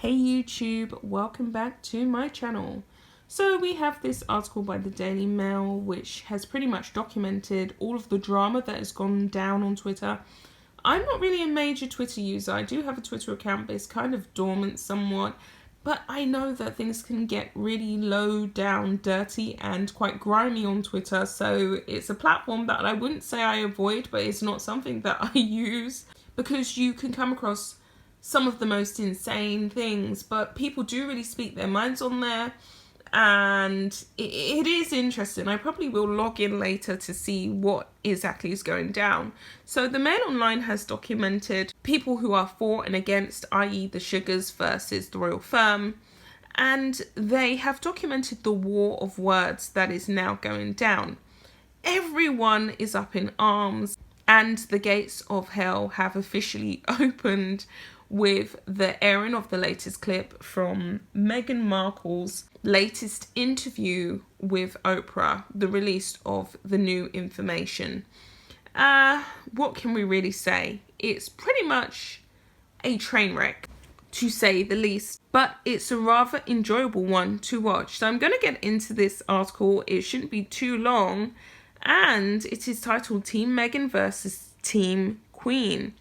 Hey YouTube, welcome back to my channel. So we have this article by the Daily Mail which has pretty much documented all of the drama that has gone down on Twitter. I'm not really a major Twitter user. I do have a Twitter account but it's kind of dormant somewhat. But I know that things can get really low down, dirty and quite grimy on Twitter. So it's a platform that I wouldn't say I avoid, but it's not something that I use because you can come across some of the most insane things, but people do really speak their minds on there, and it is interesting. I probably will log in later to see what exactly is going down. So the Mail Online has documented people who are for and against, i.e. the Sugars versus the royal firm, and they have documented the war of words that is now going down. Everyone is up in arms, and the gates of hell have officially opened with the airing of the latest clip from Meghan Markle's latest interview with Oprah, the release of the new information. What can we really say? It's pretty much a train wreck, to say the least, but it's a rather enjoyable one to watch. So I'm going to get into this article. It shouldn't be too long, and it is titled Team Meghan versus Team Queen.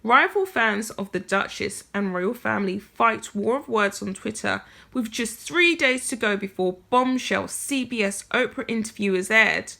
Rival fans of the Duchess and royal family fight war of words on Twitter with just 3 days to go before bombshell CBS Oprah interview is aired.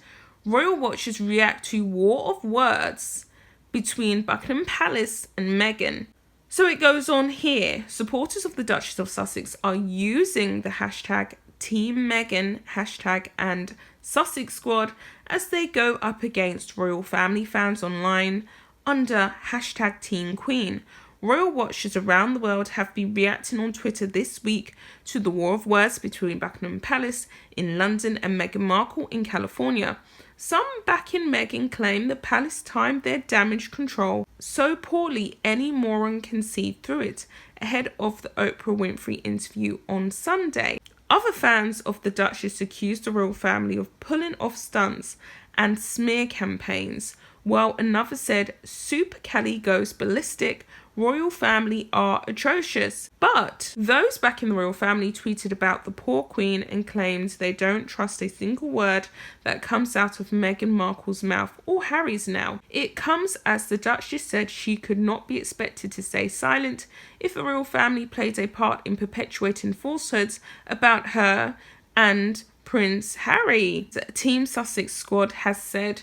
Royal watchers react to war of words between Buckingham Palace and Meghan. So it goes on here. Supporters of the Duchess of Sussex are using the hashtag Team Meghan hashtag and Sussex Squad as they go up against royal family fans online under hashtag Team Queen. Royal watchers around the world have been reacting on Twitter this week to the war of words between Buckingham Palace in London and Meghan Markle in California. Some backing Meghan claim the palace timed their damage control so poorly any moron can see through it ahead of the Oprah Winfrey interview on Sunday. Other fans of the Duchess accused the royal family of pulling off stunts and smear campaigns, while another said Super Kelly goes ballistic, royal family are atrocious. But those back in the royal family tweeted about the poor queen and claimed they don't trust a single word that comes out of Meghan Markle's mouth or Harry's now. It comes as the Duchess said she could not be expected to stay silent if the royal family played a part in perpetuating falsehoods about her and Prince Harry. The Team Sussex Squad has said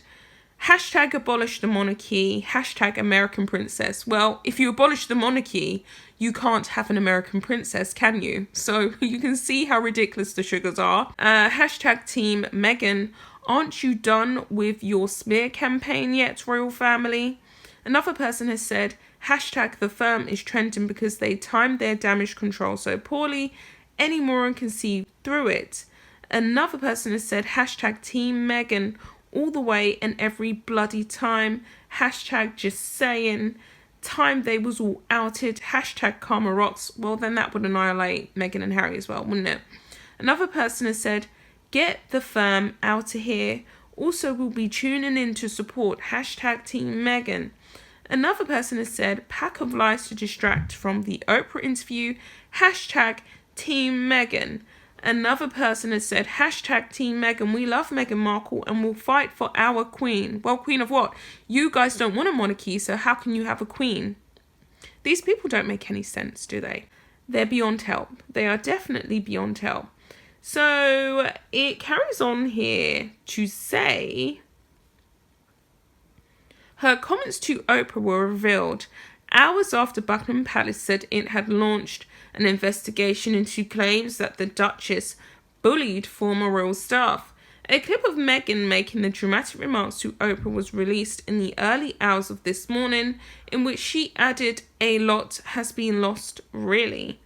hashtag abolish the monarchy, hashtag American princess. Well, if you abolish the monarchy, you can't have an American princess, can you? So you can see how ridiculous the Sugars are. Hashtag Team Meghan, aren't you done with your smear campaign yet, royal family? Another person has said, hashtag the firm is trending because they timed their damage control so poorly, any moron can see through it. Another person has said, hashtag Team Meghan, all the way and every bloody time, hashtag just saying, time they was all outed, hashtag karma rocks. Well, then that would annihilate Meghan and Harry as well, wouldn't it? Another person has said, get the firm out of here, also will be tuning in to support hashtag Team Meghan. Another person has said, pack of lies to distract from the Oprah interview, hashtag Team Meghan. Another person has said, hashtag Team Meghan, we love Meghan Markle and will fight for our queen. Well, queen of what? You guys don't want a monarchy, so how can you have a queen? These people don't make any sense, do they? They're beyond help. They are definitely beyond help. So it carries on here to say, her comments to Oprah were revealed hours after Buckingham Palace said it had launched an investigation into claims that the Duchess bullied former royal staff. A clip of Meghan making the dramatic remarks to Oprah was released in the early hours of this morning, in which she added, a lot has been lost, really.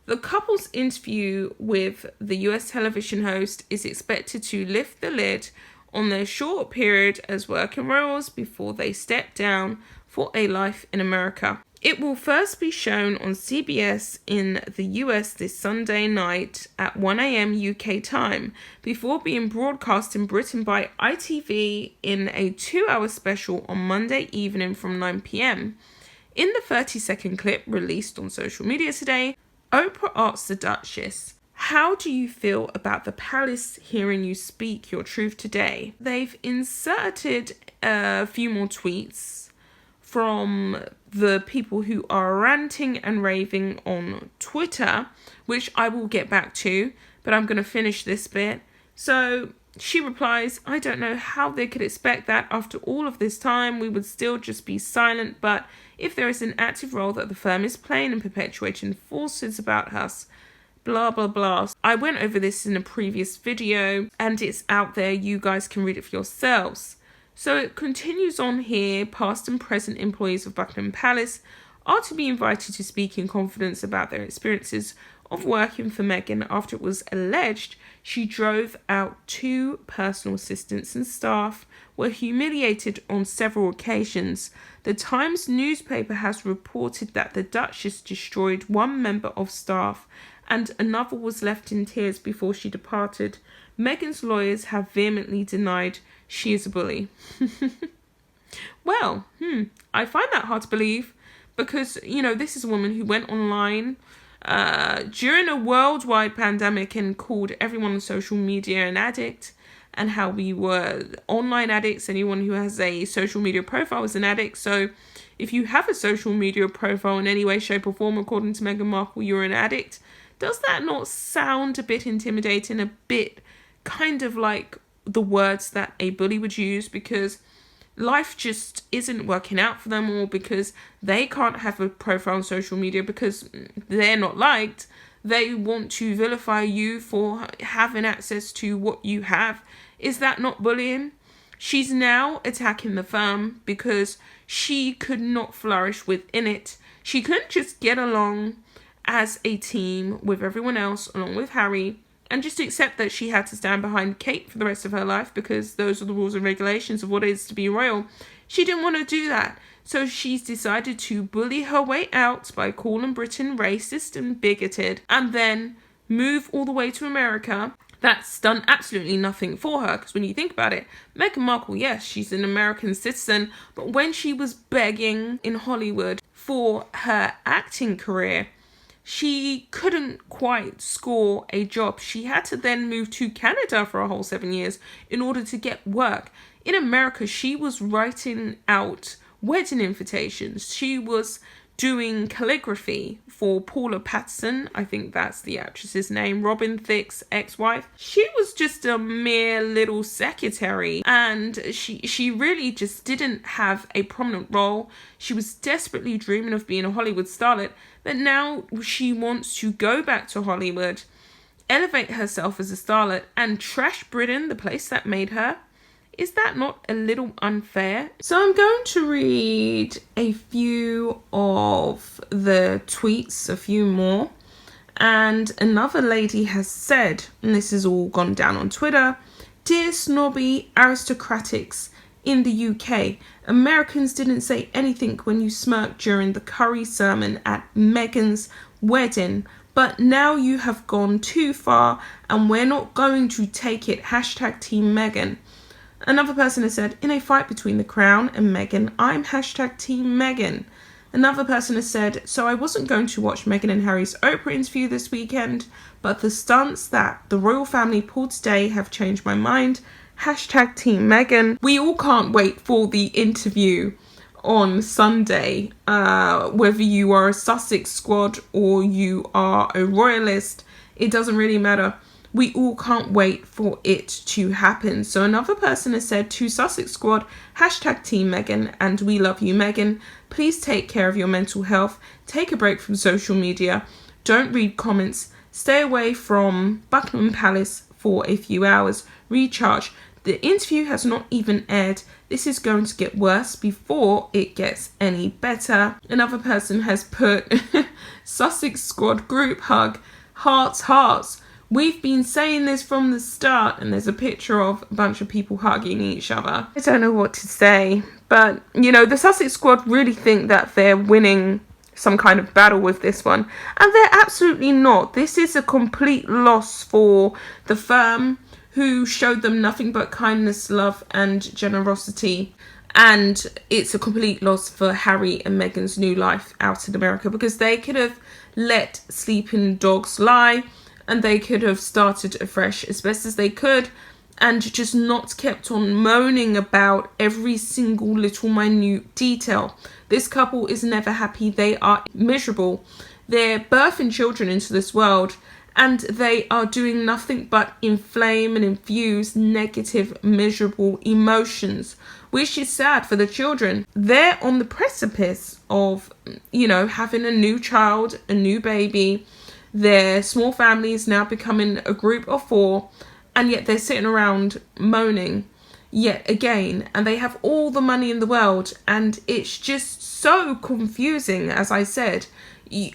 The couple's interview with the US television host is expected to lift the lid on their short period as working royals before they step down for a life in America. It will first be shown on CBS in the US this Sunday night at 1 a.m. UK time, before being broadcast in Britain by ITV in a 2-hour special on Monday evening from 9 p.m. In the 30-second clip released on social media today, Oprah asks the Duchess, "How do you feel about the palace hearing you speak your truth today?" They've inserted a few more tweets from the people who are ranting and raving on Twitter, which I will get back to, but I'm going to finish this bit. So she replies, "I don't know how they could expect that after all of this time. We would still just be silent, but if there is an active role that the firm is playing in perpetuating falsehoods about us, blah, blah, blah." I went over this in a previous video and it's out there. You guys can read it for yourselves. So it continues on here. Past and present employees of Buckingham Palace are to be invited to speak in confidence about their experiences of working for Meghan after it was alleged she drove out 2 personal assistants and staff were humiliated on several occasions. The Times newspaper has reported that the Duchess destroyed 1 member of staff and another was left in tears before she departed. Meghan's lawyers have vehemently denied she is a bully. Well, I find that hard to believe because, this is a woman who went online during a worldwide pandemic and called everyone on social media an addict, and how we were online addicts. Anyone who has a social media profile is an addict. So if you have a social media profile in any way, shape or form, according to Meghan Markle, you're an addict. Does that not sound a bit intimidating, a bit kind of like the words that a bully would use, because life just isn't working out for them, or because they can't have a profile on social media because they're not liked? They want to vilify you for having access to what you have. Is that not bullying? She's now attacking the firm because she could not flourish within it. She couldn't just get along as a team with everyone else, along with Harry, and just accept that she had to stand behind Kate for the rest of her life because those are the rules and regulations of what it is to be royal. She didn't want to do that. So she's decided to bully her way out by calling Britain racist and bigoted, and then move all the way to America. That's done absolutely nothing for her, because when you think about it, Meghan Markle, yes, she's an American citizen, but when she was begging in Hollywood for her acting career, she couldn't quite score a job. She had to then move to Canada for a whole 7 years in order to get work. In America, she was writing out wedding invitations. She was doing calligraphy for Paula Patterson, I think that's the actress's name, Robin Thicke's ex-wife. She was just a mere little secretary, and she really just didn't have a prominent role. She was desperately dreaming of being a Hollywood starlet, but now she wants to go back to Hollywood, elevate herself as a starlet, and trash Britain, the place that made her. Is that not a little unfair? So I'm going to read a few of the tweets, a few more. And another lady has said, and this has all gone down on Twitter, "Dear snobby aristocratics in the UK, Americans didn't say anything when you smirked during the curry sermon at Meghan's wedding. But now you have gone too far and we're not going to take it. Hashtag Team Meghan." Another person has said, "In a fight between the Crown and Meghan, I'm hashtag Team Meghan." Another person has said, "So I wasn't going to watch Meghan and Harry's Oprah interview this weekend, but the stunts that the royal family pulled today have changed my mind. Hashtag Team Meghan." We all can't wait for the interview on Sunday. Whether you are a Sussex squad or you are a royalist, it doesn't really matter. We all can't wait for it to happen. So another person has said, "To Sussex squad, hashtag Team Meghan, and we love you, Meghan. Please take care of your mental health. Take a break from social media. Don't read comments. Stay away from Buckingham Palace for a few hours. Recharge. The interview has not even aired. This is going to get worse before it gets any better." Another person has put, "Sussex squad group hug. Hearts, hearts. We've been saying this from the start," and there's a picture of a bunch of people hugging each other. I don't know what to say, but the Sussex squad really think that they're winning some kind of battle with this one, and they're absolutely not. This is a complete loss for the firm, who showed them nothing but kindness, love and generosity. And it's a complete loss for Harry and Meghan's new life out in America, because they could have let sleeping dogs lie, and they could have started afresh as best as they could and just not kept on moaning about every single little minute detail. This couple is never happy. They are miserable. They're birthing children into this world, and they are doing nothing but inflame and infuse negative, miserable emotions, which is sad for the children. They're on the precipice of, having a new child, a new baby. Their small family is now becoming a group of 4, and yet they're sitting around moaning yet again, and they have all the money in the world, and it's just so confusing, as I said.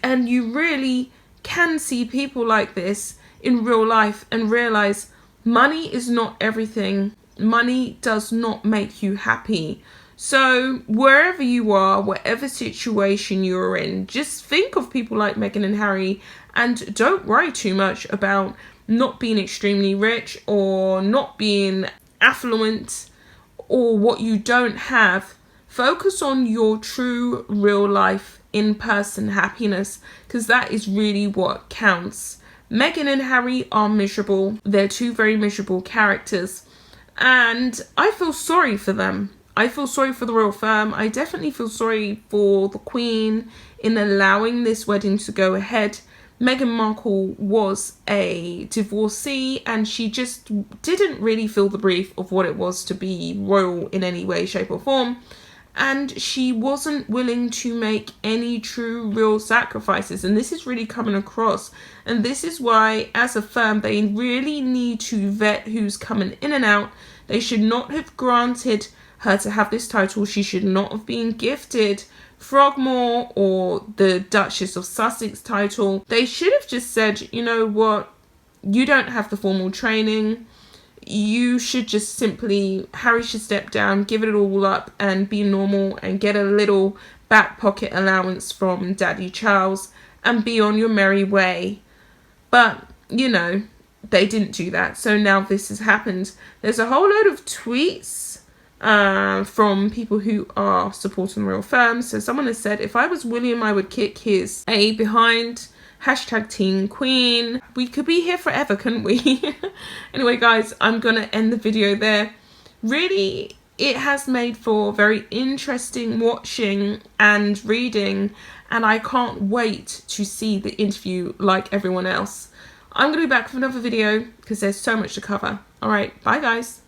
And you really can see people like this in real life and realize money is not everything. Money does not make you happy. So wherever you are, whatever situation you're in, just think of people like Meghan and Harry, and don't worry too much about not being extremely rich or not being affluent or what you don't have. Focus on your true real life in-person happiness, because that is really what counts. Meghan and Harry are miserable. They're 2 very miserable characters, and I feel sorry for them. I feel sorry for the royal firm. I definitely feel sorry for the Queen in allowing this wedding to go ahead. Meghan Markle was a divorcee, and she just didn't really feel the brief of what it was to be royal in any way, shape or form. And she wasn't willing to make any true real sacrifices. And this is really coming across. And this is why, as a firm, they really need to vet who's coming in and out. They should not have granted her to have this title. She should not have been gifted Frogmore or the Duchess of Sussex title. They should have just said, you know what, you don't have the formal training. You should just simply, Harry should step down, give it all up and be normal and get a little back pocket allowance from Daddy Charles and be on your merry way. But, they didn't do that. So now this has happened. There's a whole load of tweets from people who are supporting the royal firm. So someone has said, if I was William, I would kick his A behind. #Team Queen. We could be here forever, couldn't we? Anyway, guys, I'm gonna end the video there. Really, it has made for very interesting watching and reading, and I can't wait to see the interview like everyone else. I'm gonna be back with another video because there's so much to cover. All right, bye guys.